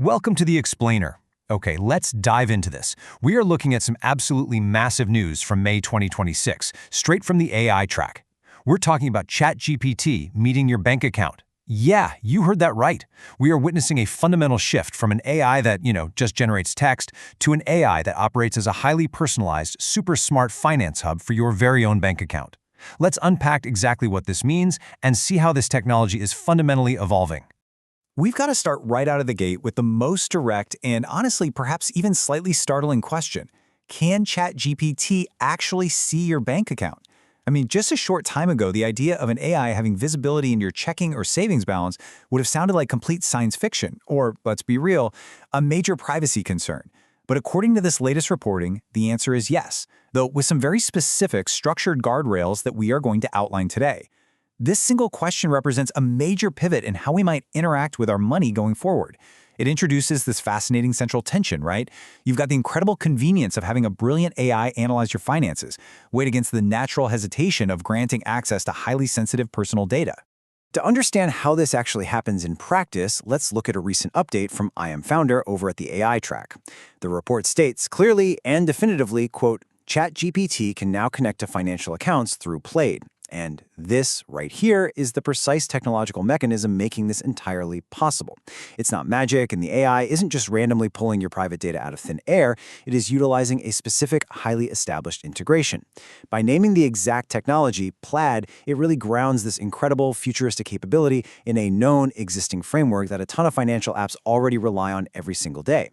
Welcome to the Explainer. Okay, let's dive into this. We are looking at some absolutely massive news from May 2026, straight from the AI track. We're talking about ChatGPT meeting your bank account. Yeah, you heard that right. We are witnessing a fundamental shift from an AI that, just generates text to an AI that operates as a highly personalized, super smart finance hub for your very own bank account. Let's unpack exactly what this means and see how this technology is fundamentally evolving. We've got to start right out of the gate with the most direct and honestly perhaps even slightly startling question. Can ChatGPT actually see your bank account? Just a short time ago, the idea of an AI having visibility in your checking or savings balance would have sounded like complete science fiction, or, let's be real, a major privacy concern. But according to this latest reporting, the answer is yes, though with some very specific structured guardrails that we are going to outline today. This single question represents a major pivot in how we might interact with our money going forward. It introduces this fascinating central tension, right? You've got the incredible convenience of having a brilliant AI analyze your finances, weighed against the natural hesitation of granting access to highly sensitive personal data. To understand how this actually happens in practice, let's look at a recent update from IM Founder over at the AI track. The report states clearly and definitively, quote, ChatGPT can now connect to financial accounts through Plaid. And this right here is the precise technological mechanism making this entirely possible. It's not magic, and the AI isn't just randomly pulling your private data out of thin air. It is utilizing a specific, highly established integration. By naming the exact technology, Plaid, it really grounds this incredible futuristic capability in a known existing framework that a ton of financial apps already rely on every single day.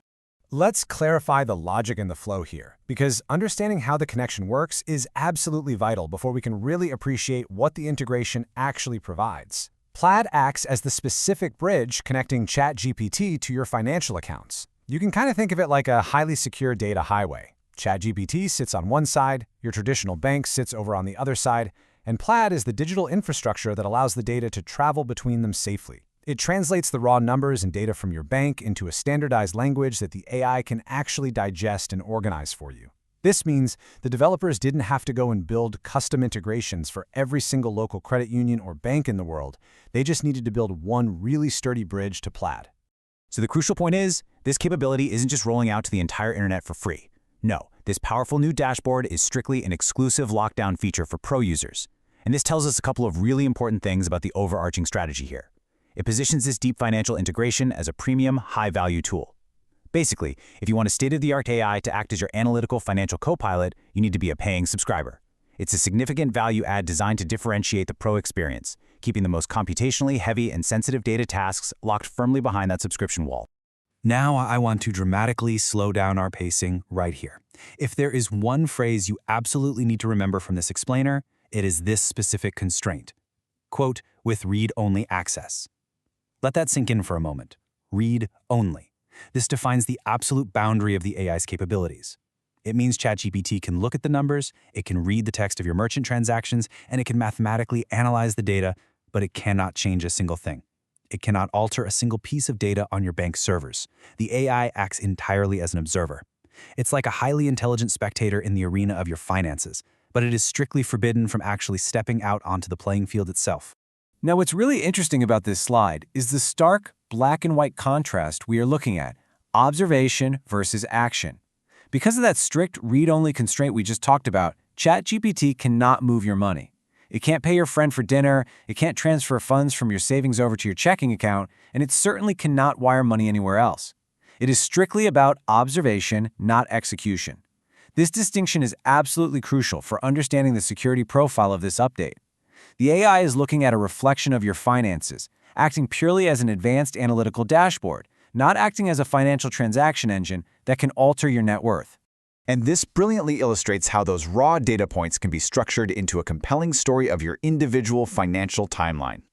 Let's clarify the logic and the flow here, because understanding how the connection works is absolutely vital before we can really appreciate what the integration actually provides. Plaid acts as the specific bridge connecting ChatGPT to your financial accounts. You can kind of think of it like a highly secure data highway. ChatGPT sits on one side, your traditional bank sits over on the other side, and Plaid is the digital infrastructure that allows the data to travel between them safely. It translates the raw numbers and data from your bank into a standardized language that the AI can actually digest and organize for you. This means the developers didn't have to go and build custom integrations for every single local credit union or bank in the world. They just needed to build one really sturdy bridge to Plaid. So the crucial point is, this capability isn't just rolling out to the entire internet for free. No, this powerful new dashboard is strictly an exclusive lockdown feature for pro users. And this tells us a couple of really important things about the overarching strategy here. It positions this deep financial integration as a premium, high-value tool. Basically, if you want a state-of-the-art AI to act as your analytical financial co-pilot, you need to be a paying subscriber. It's a significant value add designed to differentiate the pro experience, keeping the most computationally heavy and sensitive data tasks locked firmly behind that subscription wall. Now I want to dramatically slow down our pacing right here. If there is one phrase you absolutely need to remember from this explainer, it is this specific constraint. Quote, with read-only access. Let that sink in for a moment. Read only. This defines the absolute boundary of the AI's capabilities. It means ChatGPT can look at the numbers, it can read the text of your merchant transactions, and it can mathematically analyze the data, but it cannot change a single thing. It cannot alter a single piece of data on your bank's servers. The AI acts entirely as an observer. It's like a highly intelligent spectator in the arena of your finances, but it is strictly forbidden from actually stepping out onto the playing field itself. Now, what's really interesting about this slide is the stark black and white contrast we are looking at, observation versus action. Because of that strict read-only constraint we just talked about, ChatGPT cannot move your money. It can't pay your friend for dinner, it can't transfer funds from your savings over to your checking account, and it certainly cannot wire money anywhere else. It is strictly about observation, not execution. This distinction is absolutely crucial for understanding the security profile of this update. The AI is looking at a reflection of your finances, acting purely as an advanced analytical dashboard, not acting as a financial transaction engine that can alter your net worth. And this brilliantly illustrates how those raw data points can be structured into a compelling story of your individual financial timeline.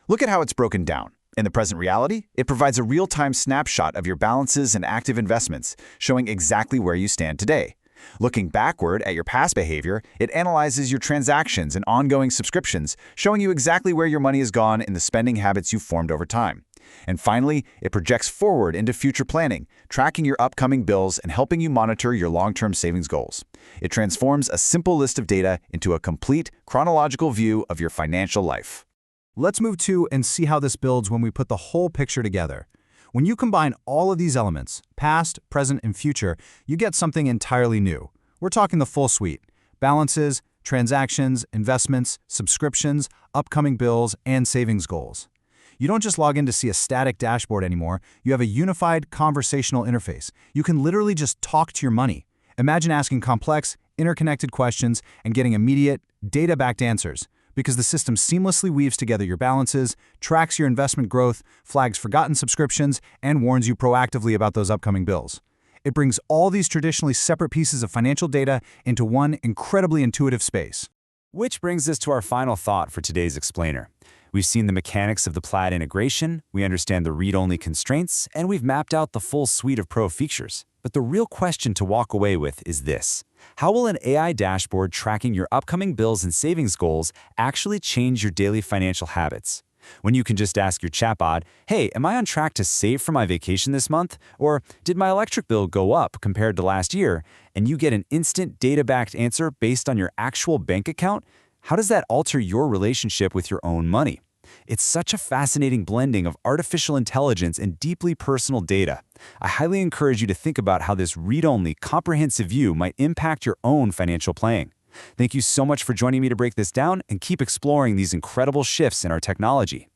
Look at how it's broken down. In the present reality, it provides a real-time snapshot of your balances and active investments, showing exactly where you stand today. Looking backward at your past behavior, it analyzes your transactions and ongoing subscriptions, showing you exactly where your money has gone in the spending habits you've formed over time. And finally, it projects forward into future planning, tracking your upcoming bills and helping you monitor your long-term savings goals. It transforms a simple list of data into a complete, chronological view of your financial life. Let's move to and see how this builds when we put the whole picture together. When you combine all of these elements, past, present, and future, you get something entirely new. We're talking the full suite: balances, transactions, investments, subscriptions, upcoming bills, and savings goals. You don't just log in to see a static dashboard anymore, you have a unified conversational interface. You can literally just talk to your money. Imagine asking complex, interconnected questions and getting immediate, data-backed answers, because the system seamlessly weaves together your balances, tracks your investment growth, flags forgotten subscriptions, and warns you proactively about those upcoming bills. It brings all these traditionally separate pieces of financial data into one incredibly intuitive space. Which brings us to our final thought for today's explainer. We've seen the mechanics of the Plaid integration, we understand the read-only constraints, and we've mapped out the full suite of pro features. But the real question to walk away with is this: how will an AI dashboard tracking your upcoming bills and savings goals actually change your daily financial habits? When you can just ask your chatbot, hey, am I on track to save for my vacation this month? Or did my electric bill go up compared to last year? And you get an instant data-backed answer based on your actual bank account? How does that alter your relationship with your own money? It's such a fascinating blending of artificial intelligence and deeply personal data. I highly encourage you to think about how this read-only, comprehensive view might impact your own financial planning. Thank you so much for joining me to break this down and keep exploring these incredible shifts in our technology.